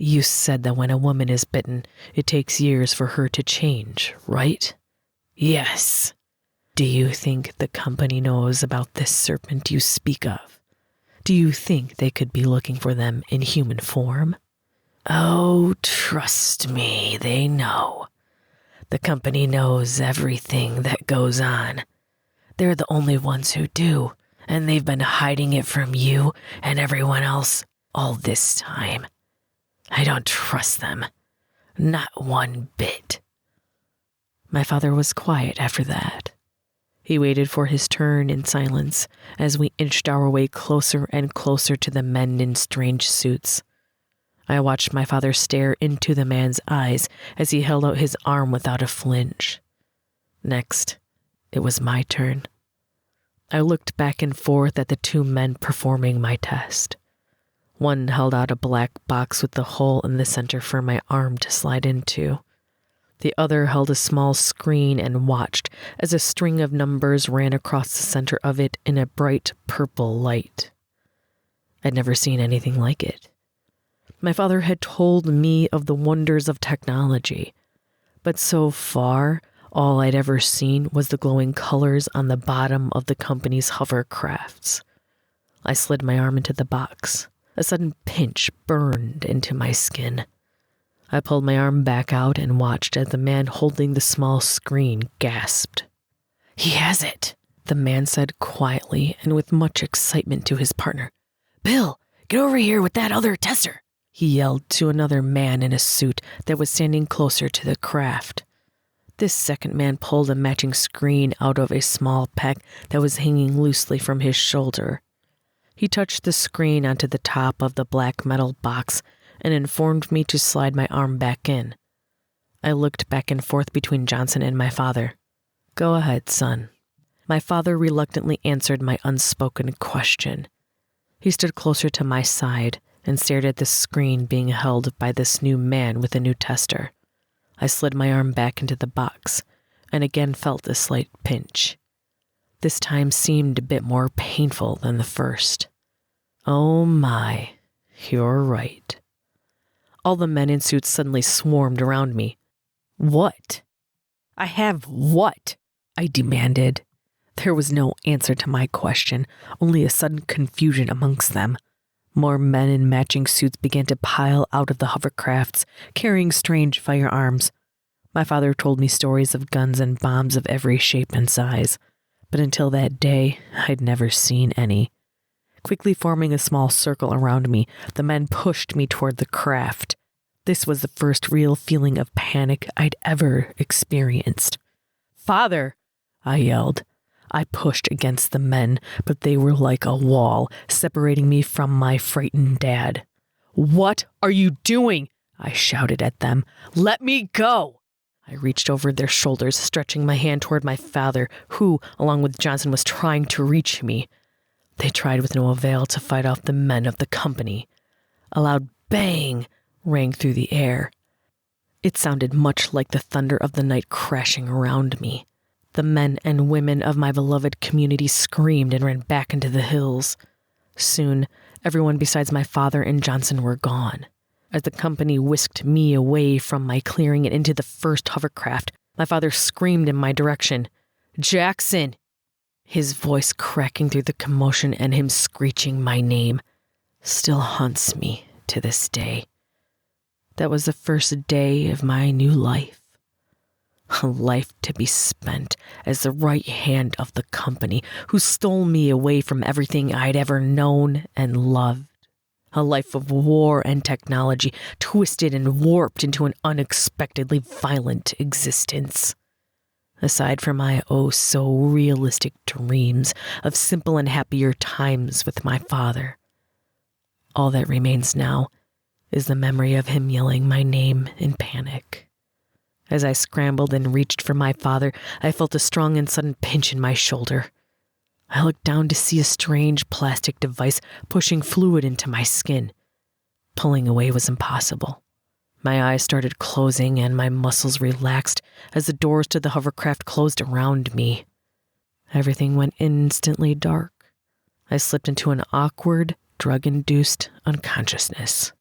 You said that when a woman is bitten, it takes years for her to change, right? Yes. Do you think the company knows about this serpent you speak of? Do you think they could be looking for them in human form? Oh, trust me, they know. The company knows everything that goes on. They're the only ones who do, and they've been hiding it from you and everyone else all this time. I don't trust them. Not one bit. My father was quiet after that. He waited for his turn in silence as we inched our way closer and closer to the men in strange suits. I watched my father stare into the man's eyes as he held out his arm without a flinch. Next, it was my turn. I looked back and forth at the two men performing my test. One held out a black box with a hole in the center for my arm to slide into. The other held a small screen and watched as a string of numbers ran across the center of it in a bright purple light. I'd never seen anything like it. My father had told me of the wonders of technology, but so far, all I'd ever seen was the glowing colors on the bottom of the company's hovercrafts. I slid my arm into the box. A sudden pinch burned into my skin. I pulled my arm back out and watched as the man holding the small screen gasped. He has it, the man said quietly and with much excitement to his partner. Bill, get over here with that other tester, he yelled to another man in a suit that was standing closer to the craft. This second man pulled a matching screen out of a small pack that was hanging loosely from his shoulder. He touched the screen onto the top of the black metal box and informed me to slide my arm back in. I looked back and forth between Johnson and my father. Go ahead, son. My father reluctantly answered my unspoken question. He stood closer to my side and stared at the screen being held by this new man with a new tester. I slid my arm back into the box and again felt a slight pinch. This time seemed a bit more painful than the first. Oh my, you're right. All the men in suits suddenly swarmed around me. What? I have what? I demanded. There was no answer to my question, only a sudden confusion amongst them. More men in matching suits began to pile out of the hovercrafts, carrying strange firearms. My father told me stories of guns and bombs of every shape and size, but until that day, I'd never seen any. Quickly forming a small circle around me, the men pushed me toward the craft. This was the first real feeling of panic I'd ever experienced. Father, I yelled. I pushed against the men, but they were like a wall, separating me from my frightened dad. What are you doing? I shouted at them. Let me go! I reached over their shoulders, stretching my hand toward my father, who, along with Johnson, was trying to reach me. They tried with no avail to fight off the men of the company. A loud bang rang through the air. It sounded much like the thunder of the night crashing around me. The men and women of my beloved community screamed and ran back into the hills. Soon, everyone besides my father and Johnson were gone. As the company whisked me away from my clearing and into the first hovercraft, my father screamed in my direction, Jackson! His voice cracking through the commotion and him screeching my name still haunts me to this day. That was the first day of my new life. A life to be spent as the right hand of the company who stole me away from everything I'd ever known and loved. A life of war and technology twisted and warped into an unexpectedly violent existence. Aside from my oh-so-realistic dreams of simple and happier times with my father, all that remains now is the memory of him yelling my name in panic. As I scrambled and reached for my father, I felt a strong and sudden pinch in my shoulder. I looked down to see a strange plastic device pushing fluid into my skin. Pulling away was impossible. My eyes started closing and my muscles relaxed as the doors to the hovercraft closed around me. Everything went instantly dark. I slipped into an awkward, drug-induced unconsciousness.